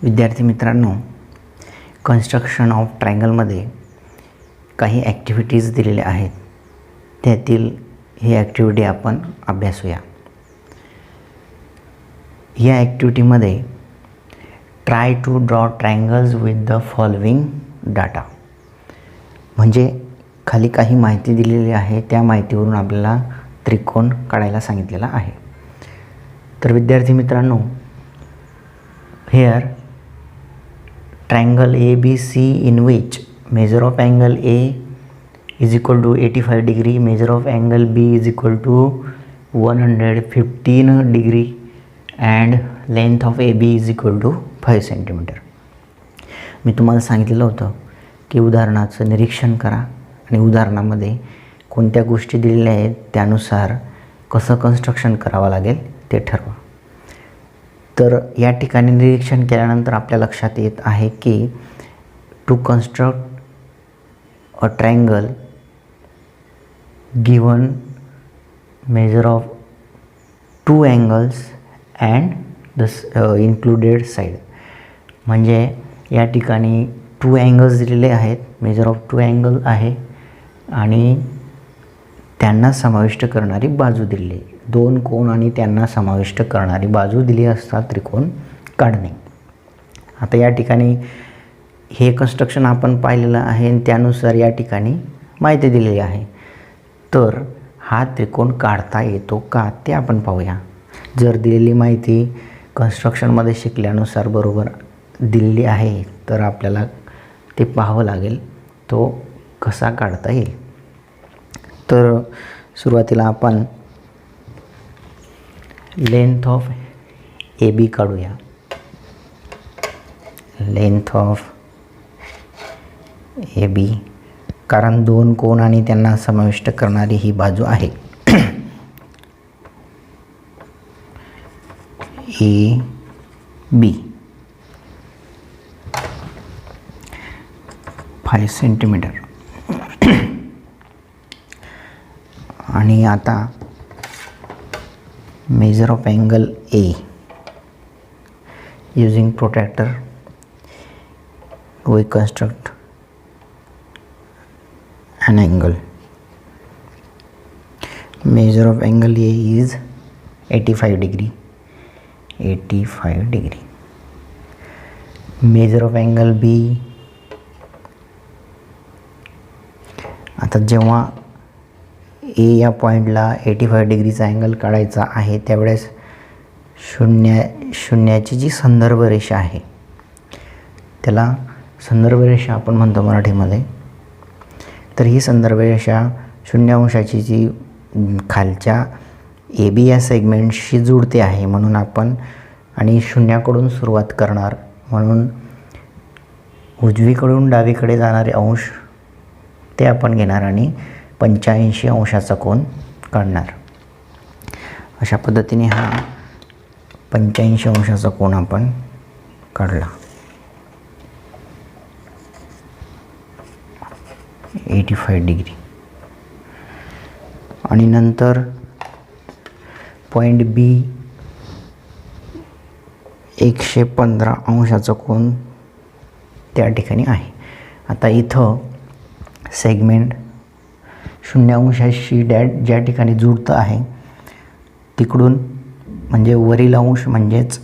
विद्यार्थी मित्रांनो, construction of ट्रायंगलमध्ये काही ॲक्टिव्हिटीज दिलेल्या आहेत. त्यातील ही ॲक्टिव्हिटी आपण अभ्यासूया. या ॲक्टिव्हिटीमध्ये try to draw triangles with the following data, म्हणजे खाली काही माहिती दिलेली आहे, त्या माहितीवरून आपल्याला त्रिकोण काढायला सांगितलेला आहे. तर विद्यार्थी मित्रांनो, hair triangle ABC in which measure of angle A is equal to 85 degree, measure of angle B is equal to 115 degree and length of AB is equal to 5 centimeter. मी तुम्हाला सांगितलेलं होतं की उदाहरणाचं निरीक्षण करा आणि उदाहरणामध्ये कोणत्या गोष्टी दिलेल्या आहेत त्यानुसार कसं कन्स्ट्रक्शन करावं लागेल ते ठरवा. तर या ठिकाणी निरीक्षण केल्यानंतर आपल्या लक्षात येत आहे की to construct a triangle given measure of two angles and the included side, म्हणजे या ठिकाणी टू अँगल्स दिलेले आहेत, मेजर ऑफ टू अँगल आहे आणि त्यांना समाविष्ट करणारी बाजू दिलेली आहे. दोन कोन आणि त्यांना समाविष्ट करणारी बाजू दिली असता त्रिकोण काढणे. आता या ठिकाणी हे कन्स्ट्रक्शन आपण पाहिलेलं आहे आणि त्यानुसार या ठिकाणी माहिती दिलेली आहे. तर हा त्रिकोण काढता येतो का ते आपण पाहूया. जर दिलेली माहिती कन्स्ट्रक्शनमध्ये शिकल्यानुसार बरोबर दिलेली आहे तर आपल्याला ते पाहावं लागेल तो कसा काढता येईल. तर सुरुवातीला आपण लेंथ ऑफ ए बी काढूया. लेंथ ऑफ ए बी, कारण दोन कोन आणि त्यांना समाविष्ट करणारी ही बाजू आहे. A B 5 centimetre. आणि आता measure of angle A using protractor we construct an angle. Measure of angle A is 85 degree. 85 degree. Measure of angle B, आता जेव्हा ए या पॉईंटला 85 डिग्रीचा अँगल काढायचा आहे त्यावेळेस शून्याची जी संदर्भ रेषा आहे त्याला संदर्भ रेषा आपण म्हणतो मराठीमध्ये. तर ही संदर्भ रेषा 0 अंशाची जी खालच्या ए बी या सेगमेंटशी जुळते आहे, म्हणून आपण आणि शून्याकडून सुरुवात करणार, म्हणून उजवीकडून डावीकडे जाणारे अंश ते आपण घेणार आणि 85 अंशाचा कोन काढणार. अशा पद्धतीने हा 85 अंशाचा कोन आपण काढला. 85 डिग्री. आणि नंतर पॉईंट बी 115 अंशाचा कोन त्या ठिकाणी आहे. आता इथं सेगमेंट 0 अंशाशी ज्या ठिकाणी जुळतं आहे तिकडून, म्हणजे वरील अंश म्हणजेच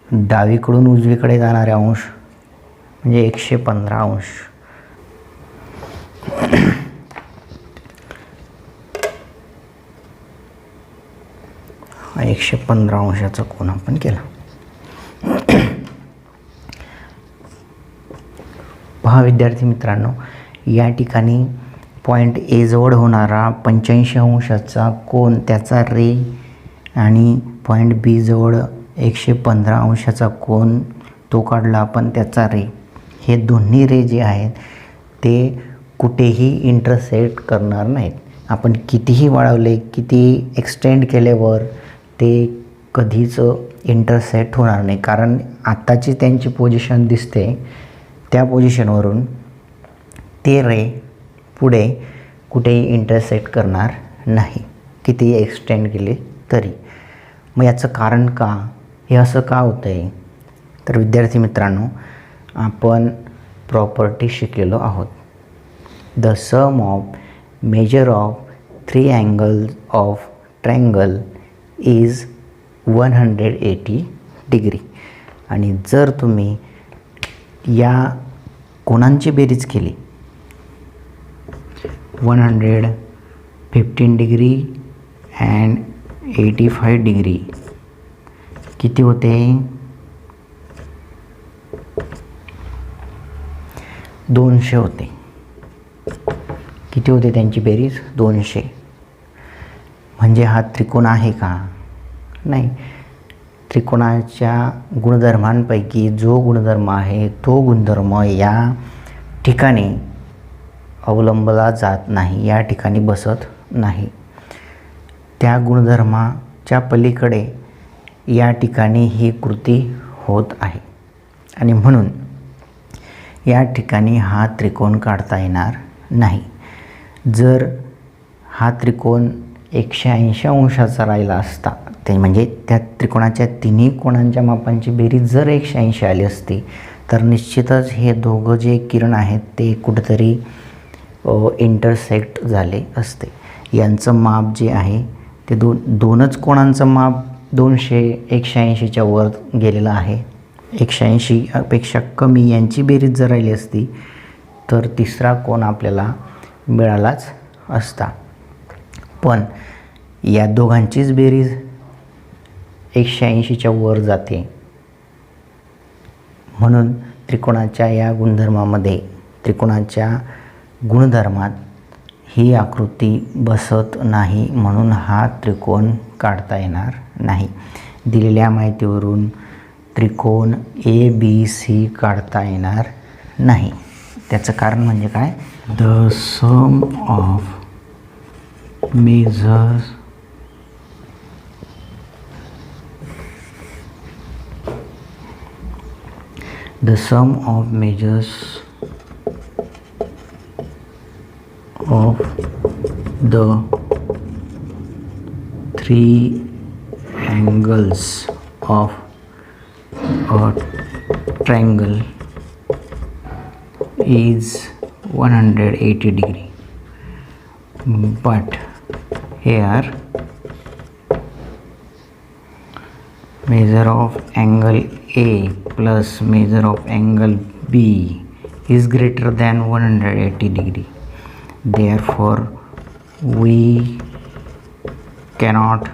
डावीकडून उजवीकडे जाणारे अंश म्हणजे 115 अंश. हा 115 अंशाचा कोन आपण केला. पहा विद्यार्थी मित्रांनो, या ठिकाणी पॉईंट ए जवळ होणारा 85 अंशाचा कोन त्याचा रे आणि पॉईंट बी जवळ 115 अंशाचा कोन तो काढला आपण त्याचा रे. हे दोन्ही रे जे आहेत ते कुठेही इंटरसेक्ट करणार नाहीत. आपण कितीही वाढवले, किती एक्सटेंड केल्यावर ते कधीच इंटरसेक्ट होणार नाही, कारण आत्ताची त्यांची पोझिशन दिसते त्या पोझिशनवरून ते रे पुढे कुठेही इंटरसेक्ट करणार नाही, कितीही एक्सटेंड केले तरी. मग याचं कारण का, हे असं का होतं आहे? तर विद्यार्थी मित्रांनो, आपण प्रॉपर्टी शिकलेलो आहोत. The sum of measure of 3 angles of triangle is 180 degree. आणि जर तुम्ही या कोणांची बेरीज केली 115 डिग्री अँड 85 डिग्री किती होते? 200 होते. किती होते त्यांची बेरीज? 200. म्हणजे हा त्रिकोण आहे का? नाही. त्रिकोणाच्या गुणधर्मांपैकी जो गुणधर्म आहे तो गुणधर्म या ठिकाणी अवलंबला जात नाही, या ठिकाणी बसत नाही. त्या गुणधर्माच्या पलीकडे या ठिकाणी ही कृती होत आहे आणि म्हणून या ठिकाणी हा त्रिकोण काढता येणार नाही. जर हा त्रिकोण 180 अंशाचा राहिला असता, ते म्हणजे त्या त्रिकोणाच्या तिन्ही कोणांच्या मापांची बेरीज जर 180 आली असती तर निश्चितच हे दोघं जे किरण आहेत ते कुठेतरी इंटरसेक्ट झाले असते. यांचं माप जे आहे ते दोनच कोणांचं माप 200 180च्या वर गेलेलं आहे. 180 पेक्षा कमी यांची बेरीज जर राहिली असती तर तिसरा कोण आपल्याला मिळालाच असता. पण या दोघांचीच बेरीज 180च्या वर जाते, म्हणून त्रिकोणाच्या या गुणधर्मामध्ये, त्रिकोणाच्या गुणधर्मात ही आकृती बसत नाही, म्हणून हा त्रिकोण काढता येणार नाही. दिलेल्या माहितीवरून त्रिकोण ABC काढता येणार नाही. त्याचं कारण म्हणजे काय? The sum of measures of the 3 angles of a triangle is 180 degree, but here measure of angle A plus measure of angle B is greater than 180 degree. Therefore, we cannot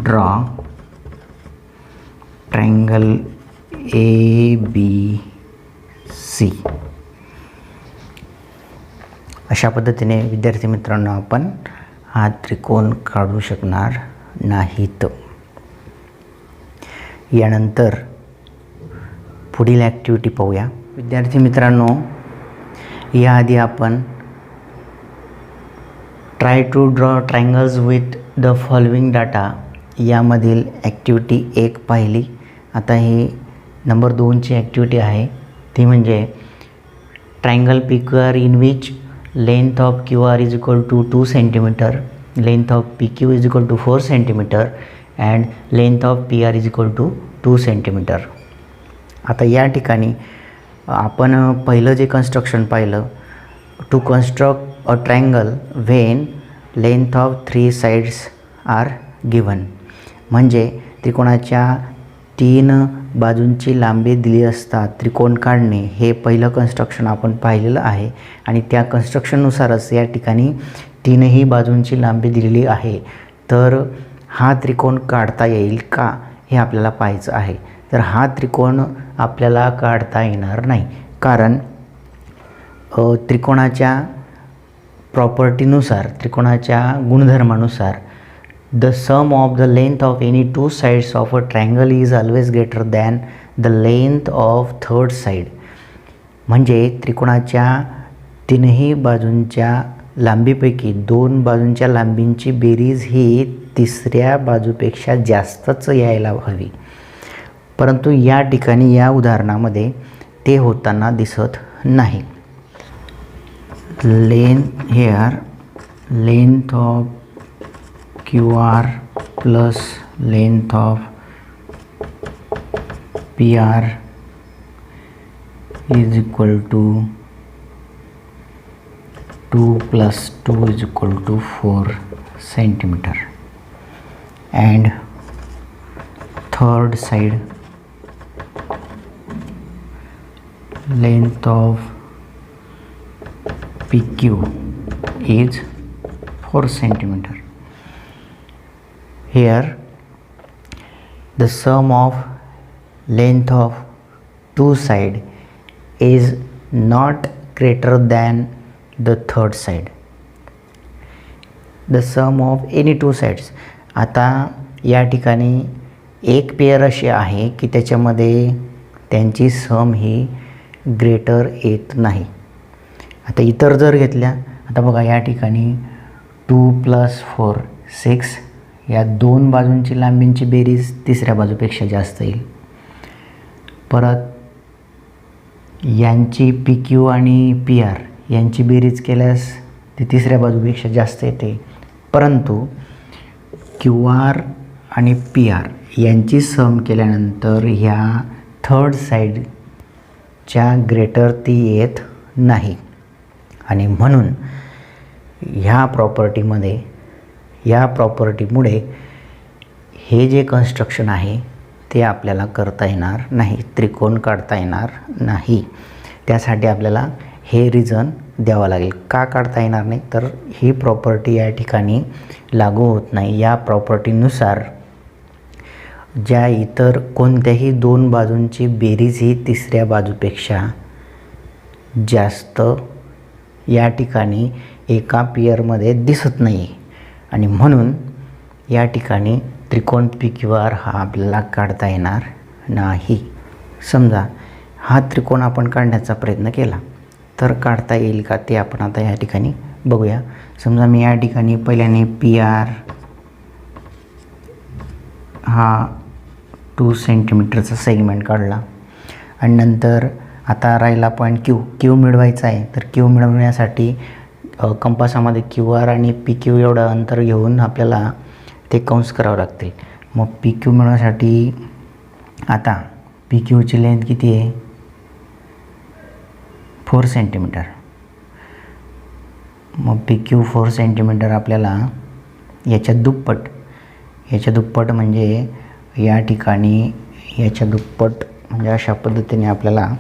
draw triangle ABC. अशा पद्धतीने विद्यार्थी मित्रांनो आपण हा त्रिकोण काढू शकणार नाहीत. यानंतर पुढील ॲक्टिव्हिटी पाहूया. विद्यार्थी मित्रांनो, याआधी आपण try to draw triangles with the following data यामधील ॲक्टिव्हिटी 1 पाहिली. आता ही नंबर 2ची ॲक्टिव्हिटी आहे, ती म्हणजे triangle PQR in which length of QR is equal to 2 centimetre, length of PQ is equal to 4 centimetre and length of PR is equal to 2 centimetre. आता या ठिकाणी आपण पहिलं जे कन्स्ट्रक्शन पाहिलं, to construct a triangle when length of 3 sides are given. म्हणजे त्रिकोणाच्या 3 बाजूंची लांबी दिली असता त्रिकोण काढणे हे पहिलं कन्स्ट्रक्शन आपण पाहिलेलं आहे. आणि त्या कन्स्ट्रक्शननुसारच या ठिकाणी 3ही बाजूंची लांबी दिलेली आहे. तर हा त्रिकोण काढता येईल का हे आपल्याला पाहायचं आहे. तर हा त्रिकोण आपल्याला काढता येणार नाही, कारण त्रिकोणाच्या प्रॉपर्टीनुसार, त्रिकोणाच्या गुणधर्मानुसार the sum of the length of any 2 sides of a triangle is always greater than the length of 3rd side. म्हणजे त्रिकोणाच्या 3ही बाजूंच्या लांबीपैकी 2 बाजूंच्या लांबींची बेरीज ही 3ऱ्या बाजूपेक्षा जास्तच यायला हवी. परंतु या ठिकाणी या उदाहरणामध्ये ते होताना दिसत नाही. Length of QR plus length of PR is equal to 2 plus 2 is equal to 4 centimeter, and third side length of PQ is 4 centimeter. Here the sum of length of two side is not greater than the third side. The sum of any two sides. आता या ठिकाणी एक pair अशी आहे की त्याच्यामध्ये त्यांची सम ही greater येत नाही. आता इतर जर घेतल्या, आता बघा या ठिकाणी 2 + 4 6, या दोन बाजूंची लांबींची बेरीज तिसऱ्या बाजूपेक्षा जास्त येईल. परत यांची PQ आणि PR यांची बेरीज केल्यास ती तिसऱ्या बाजूपेक्षा जास्त येते. परंतु QR आणि PR यांची सम केल्यानंतर ह्या थर्ड साईडच्या ग्रेटर ती येत नाही. आणि म्हणून ह्या प्रॉपर्टीमुळे हे जे कन्स्ट्रक्शन आहे ते आपल्याला करता येणार नाही, त्रिकोण काढता येणार नाही. त्यासाठी आपल्याला हे रिझन द्यावं लागेल. का काढता येणार नाही, तर ही प्रॉपर्टी या ठिकाणी लागू होत नाही. या प्रॉपर्टीनुसार ज्या इतर कोणत्याही दोन बाजूंची बेरीज ही तिसऱ्या बाजूपेक्षा जास्त या ठिकाणी एका पेअरमध्ये दिसत नाही. आणि म्हणून या ठिकाणी त्रिकोण PQR हा आपल्याला काढता येणार नाही. समजा हा त्रिकोण आपण काढण्याचा प्रयत्न केला तर काढता येईल का ते आपण आता या ठिकाणी बघूया. समजा मी या ठिकाणी पहिल्याने PR हा 2 सेंटीमीटरचा सेगमेंट काढला आणि नंतर आता राहिला पॉईंट Q मिळवायचा आहे. तर Q मिळवण्यासाठी कंपासामध्ये QR आणि PQ एवढं अंतर घेऊन आपल्याला ते कंस करावं लागतील. मग PQ मिळवण्यासाठी आता PQची लेंथ किती आहे, 4 सेंटीमीटर. मग PQ 4 सेंटीमीटर आपल्याला याच्या दुप्पट म्हणजे या ठिकाणी याच्या दुप्पट म्हणजे अशा पद्धतीने आपल्याला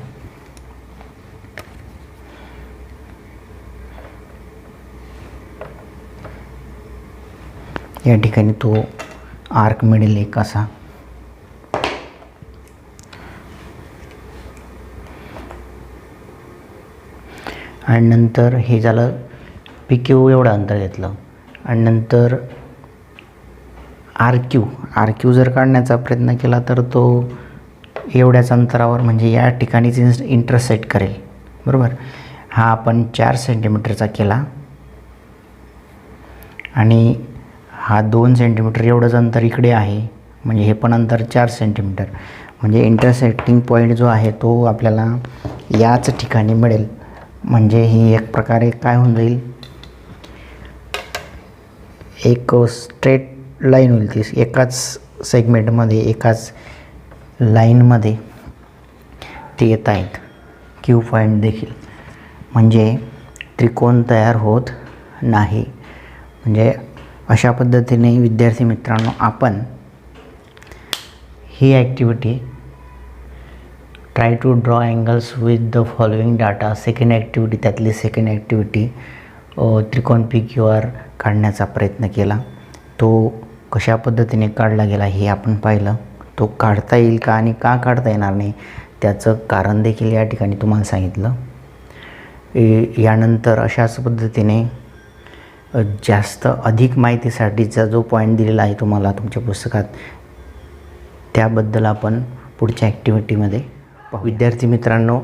या ठिकाणी तो आर्क मिळेल एक असा. आणि नंतर हे झालं PQ एवढं अंतर घेतलं आणि नंतर RQ जर काढण्याचा प्रयत्न केला तर तो एवढ्याच अंतरावर म्हणजे या ठिकाणीच इंटरसेक्ट करेल, बरोबर. हा आपण 4 सेंटीमीटरचा केला आणि हा 2 सेंटीमीटर एवढंच अंतर इकडे आहे, म्हणजे हे पण अंतर 4 सेंटीमीटर. म्हणजे इंटरसेक्टिंग पॉईंट जो आहे तो आपल्याला याच ठिकाणी मिळेल. म्हणजे ही एक प्रकारे काय होऊन जाईल, एक स्ट्रेट लाईन होईल. ती एकाच सेगमेंटमध्ये एकाच लाईनमध्ये ते येत आहेत Q पॉईंट देखील. म्हणजे त्रिकोण तयार होत नाही. म्हणजे अशा पद्धतीने विद्यार्थी मित्रांनो आपण ही activity try to draw angles with the following data, second activity, त्यातली सेकंड ॲक्टिव्हिटी त्रिकोण PQR काढण्याचा प्रयत्न केला. तो कशा पद्धतीने काढला गेला हे आपण पाहिलं. तो काढता येईल का आणि का काढता येणार नाही त्याचं कारण देखील या ठिकाणी तुम्हाला सांगितलं. यानंतर अशाच पद्धतीने जास्त अधिक माहितीसाठीचा जो पॉईंट दिलेला आहे तुम्हाला तुमच्या पुस्तकात, त्याबद्दल आपण पुढच्या ॲक्टिव्हिटीमध्ये पाहू. विद्यार्थी मित्रांनो,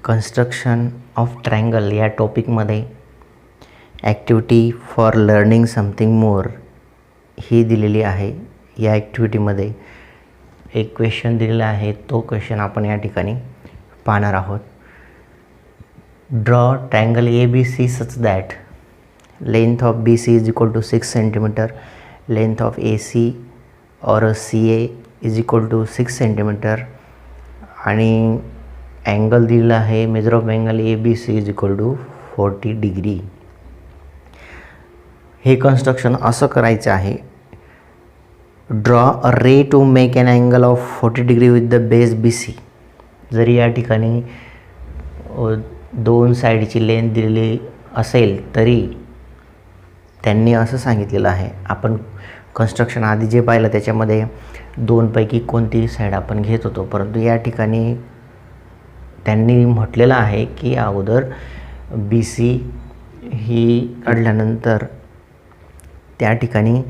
कन्स्ट्रक्शन ऑफ ट्रायंगल या टॉपिकमध्ये activity for learning something more ही दिलेली आहे. या ॲक्टिव्हिटीमध्ये एक क्वेश्चन दिलेला आहे. तो क्वेश्चन आपण या ठिकाणी पाहणार आहोत. Draw triangle ABC such that length of BC is equal to 6 centimeter, length of AC or CA is equal to 6 centimeter, आणि अँगल दिलेला आहे, measure of angle ABC is equal to 40 degree. हे construction असं करायचं आहे. Draw a ray to make an angle of 40 degree with the base BC. जरी या ठिकाणी दोन साईडची लेंथ दिलेली असेल तरी त्यांनी असं सांगितलेलं आहे. आपण कन्स्ट्रक्शन आधी जे पाहिलं त्याच्यामध्ये दोनपैकी कोणतीही साईड आपण घेत होतो, परंतु या ठिकाणी त्यांनी म्हटलेलं आहे की अगोदर BC ही काढल्यानंतर त्या ठिकाणी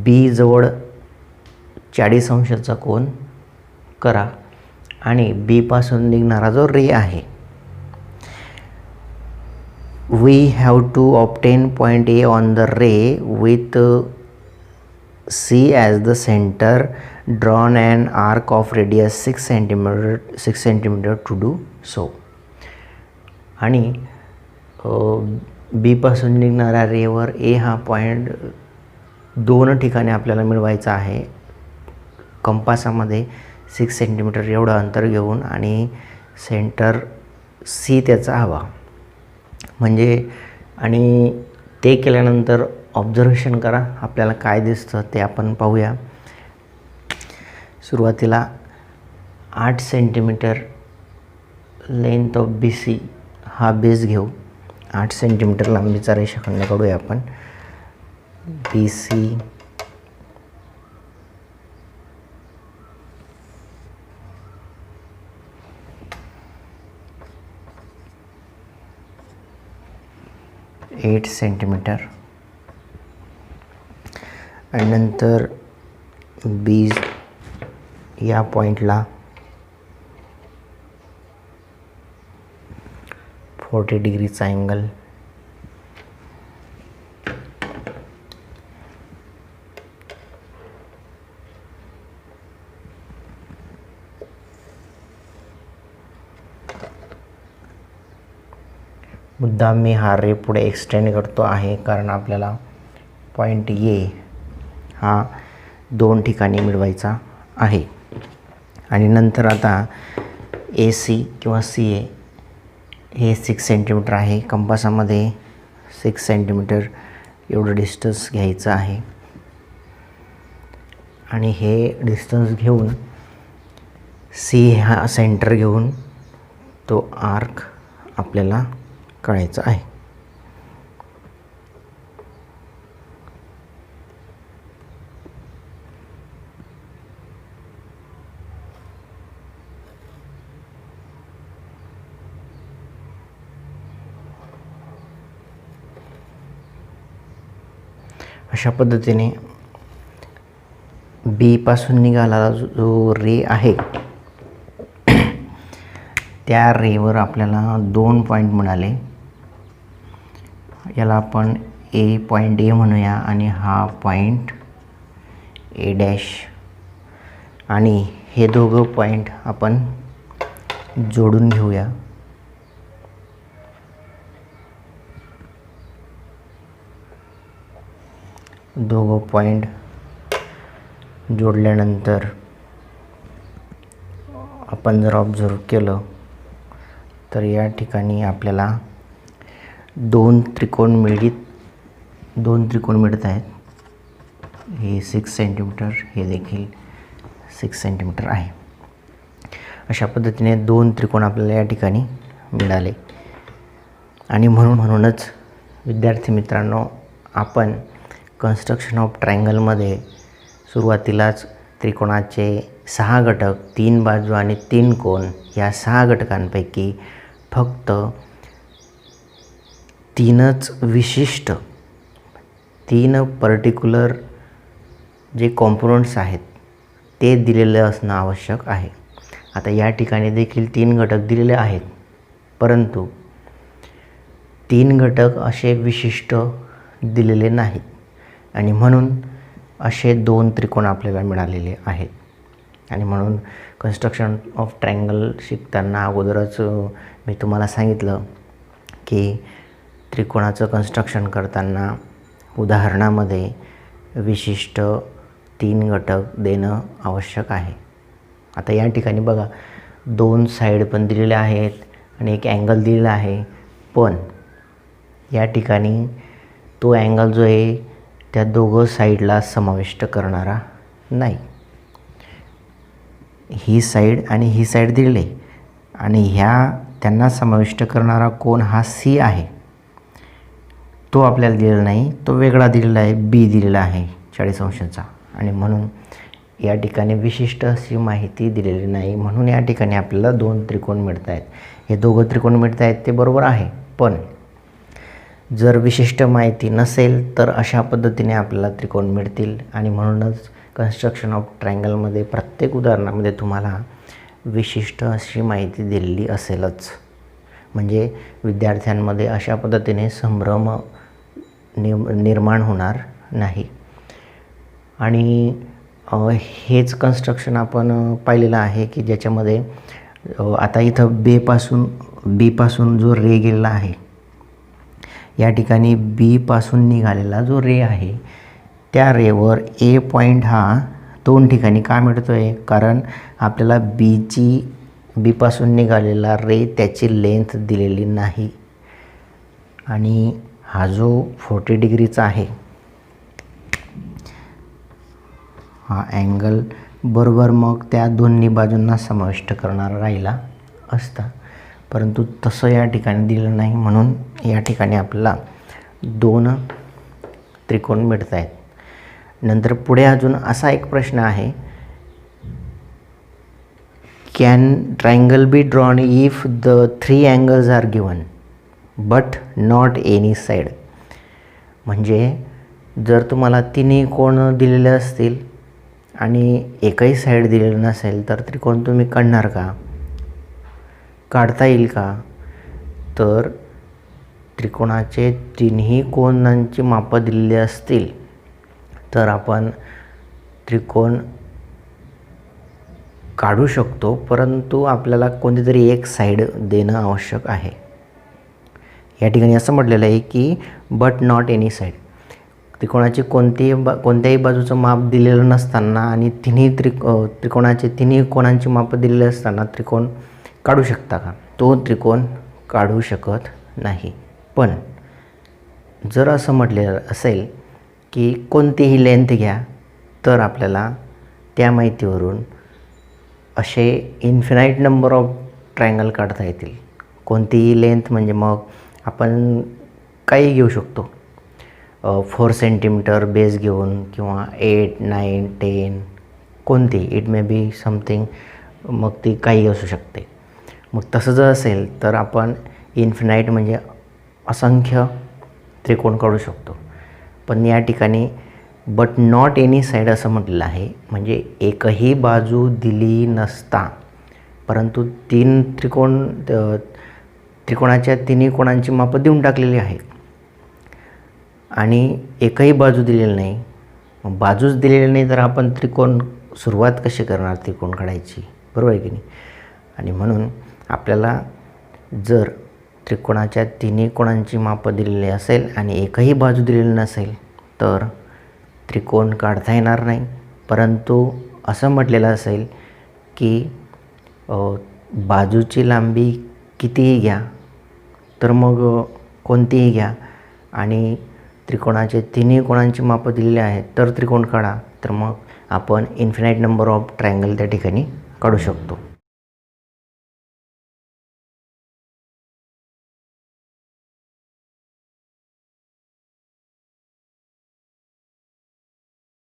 B जवळ 40 अंशाचा कोन करा आणि B पासून निघणारा जो रे आहे, we have to obtain point A on the ray with C as the center, drawn an arc of radius 6 centimeter to do so. आणि B पासून निघणाऱ्या रेवर A हा पॉईंट दोन ठिकाणी आपल्याला मिळवायचा आहे. कंपासामध्ये 6 सेंटीमीटर एवढं अंतर घेऊन आणि सेंटर C त्याचा हवा म्हणजे. आणि ते केल्यानंतर ऑब्झर्वेशन करा, आपल्याला काय दिसतं ते आपण पाहूया. सुरुवातीला 8 सेंटीमीटर लेंथ ऑफ BC हा बेस घेऊ. 8 सेंटीमीटर लांबीचा रेषाखंड काढूया आपण. BC एट सेंटीमीटर आणि नंतर B या पॉईंटला 40 डिग्रीचा अँगल. मुद्दाम मी हा रे पुढे एक्सटेंड करतो आहे कारण आपल्याला पॉईंट A हा दोन ठिकाणी मिळवायचा आहे. आणि नंतर आता AC किंवा CA हे 6 सेंटीमीटर आहे. कंपासामध्ये 6 सेंटीमीटर एवढं डिस्टन्स घ्यायचं आहे आणि हे डिस्टन्स घेऊन C हा सेंटर घेऊन तो आर्क आपल्याला काढायचा आहे. अशा पद्धतीने B पासून निघालेला जो रे आहे त्या रेवर आपल्याला 2 पॉईंट मिळाले. याला आपण पॉईंट A म्हणूया आणि हा पॉईंट A' आणि हे दोघं पॉईंट आपण जोडून घेऊया. दोघं पॉईंट जोडल्यानंतर आपण जर ऑब्झर्व केलं तर या ठिकाणी आपल्याला दोन त्रिकोण मिळत आहेत. हे 6 सेंटीमीटर, हे देखील 6 सेंटीमीटर आहे. अशा पद्धतीने दोन त्रिकोण आपल्याला या ठिकाणी मिळाले. आणि म्हणूनच विद्यार्थी मित्रांनो, आपण कन्स्ट्रक्शन ऑफ ट्रायंगलमध्ये सुरुवातीलाच त्रिकोणाचे 6 घटक, 3 बाजू आणि 3 कोन या 6 घटकांपैकी फक्त 3च विशिष्ट 3 पर्टिक्युलर जे कॉम्पोनंट्स आहेत ते दिलेले असणं आवश्यक आहे. आता या ठिकाणी देखील 3 घटक दिलेले आहेत, परंतु 3 घटक असे विशिष्ट दिलेले नाहीत आणि म्हणून असे 2 त्रिकोण आपल्याला मिळालेले आहेत. आणि म्हणून कन्स्ट्रक्शन ऑफ ट्रायंगल शिकताना अगोदरच मी तुम्हाला सांगितलं की त्रिकोणाचं कन्स्ट्रक्शन करताना उदाहरणामध्ये विशिष्ट 3 घटक देणं आवश्यक आहे. आता या ठिकाणी बघा, 2 साईड पण दिलेल्या आहेत आणि एक अँगल दिलेला आहे, पण या ठिकाणी तो अँगल जो आहे त्या दोघं साईडला समाविष्ट करणारा नाही. ही साईड आणि ही साईड दिलेली आहे आणि त्यांना समाविष्ट करणारा कोन हा सी आहे, तो आपल्याला दिलेला नाही, तो वेगळा दिलेला आहे, बी दिलेला आहे 40 अंशाचा. आणि म्हणून या ठिकाणी विशिष्ट अशी माहिती दिलेली नाही. म्हणून या ठिकाणी आपल्याला 2 त्रिकोण मिळत आहेत. हे दोघं त्रिकोण मिळत आहेत ते बरोबर आहे, पण जर विशिष्ट माहिती नसेल तर अशा पद्धतीने आपल्याला त्रिकोण मिळतील. आणि म्हणूनच कन्स्ट्रक्शन ऑफ ट्रायंगलमध्ये प्रत्येक उदाहरणामध्ये तुम्हाला विशिष्ट अशी माहिती दिलेली असेलच. म्हणजे विद्यार्थ्यांमध्ये अशा पद्धतीने संभ्रम निर्माण होणार नाही. आणि हेच कन्स्ट्रक्शन आपण पाहिलेलं आहे की ज्याच्यामध्ये आता इथं बीपासून जो रे गेलेला आहे, या ठिकाणी बीपासून निघालेला जो रे आहे त्या रेवर ए पॉईंट हा 2 ठिकाणी का मिळतो आहे, कारण आपल्याला बीपासून निघालेला रे त्याची लेंथ दिलेली नाही. आणि हा जो 40 डिग्रीचा आहे हा अँगल बरोबर मग त्या दोन्ही बाजूंना समाविष्ट करणारा राहिला असता, परंतु तसं या ठिकाणी दिलं नाही. म्हणून या ठिकाणी आपल्याला 2 त्रिकोण मिळत आहेत. नंतर पुढे अजून असा एक प्रश्न आहे, can triangle be drawn if the 3 angles are given but not any side. म्हणजे जर तुम्हाला तिन्ही कोण दिलेले असतील आणि एकही साईड दिलेलं नसेल तर त्रिकोण तुम्ही काढणार का, काढता येईल का? तर त्रिकोणाचे तिन्ही कोनांची मापं दिलेली असतील तर आपण त्रिकोण काढू शकतो, परंतु आपल्याला कोणतीतरी एक साईड देणं आवश्यक आहे. या ठिकाणी असं म्हटलेलं आहे की बट नॉट एनी साईड. त्रिकोणाची कोणत्याही बाजूचं माप दिलेलं नसताना आणि त्रिकोणाचे तिन्ही कोणांची मापं दिलेली असताना त्रिकोण काढू शकता का? तो त्रिकोण काढू शकत नाही. पण जर असं म्हटलेलं असेल की कोणतीही लेंथ घ्या तर आपल्याला त्या माहितीवरून असे इन्फिनाईट नंबर ऑफ ट्रायंगल काढता येतील. कोणतीही लेंथ म्हणजे मग आपण काही घेऊ शकतो, 4 सेंटीमीटर बेस घेऊन किंवा 8, 9, 10 कोणती, इट मे बी समथिंग, मग ती काही असू शकते. मग तसं जर असेल तर आपण इन्फिनाईट म्हणजे असंख्य त्रिकोण काढू शकतो. पण या ठिकाणी बट नॉट एनी साईड असं म्हटलेलं आहे, म्हणजे एकही बाजू दिली नसता परंतु 3 त्रिकोणाच्या तिन्ही कोणांची मापं देऊन टाकलेली आहेत आणि एकही बाजू दिलेली नाही. मग बाजूच दिलेली नाही तर आपण त्रिकोण सुरुवात कशी करणार त्रिकोण काढायची, बरोबर आहे की नाही? आणि म्हणून आपल्याला जर त्रिकोणाच्या तिन्ही कोणांची मापं दिलेली असेल आणि एकही बाजू दिलेली नसेल तर त्रिकोण काढता येणार नाही. परंतु असं म्हटलेलं असेल की बाजूची लांबी कितीही घ्या तर मग कोणतीही घ्या आणि त्रिकोणाचे तिन्ही कोणांची मापं दिलेली आहेत तर त्रिकोण काढा, तर मग आपण इन्फिनाईट नंबर ऑफ ट्रायंगल त्या ठिकाणी काढू शकतो.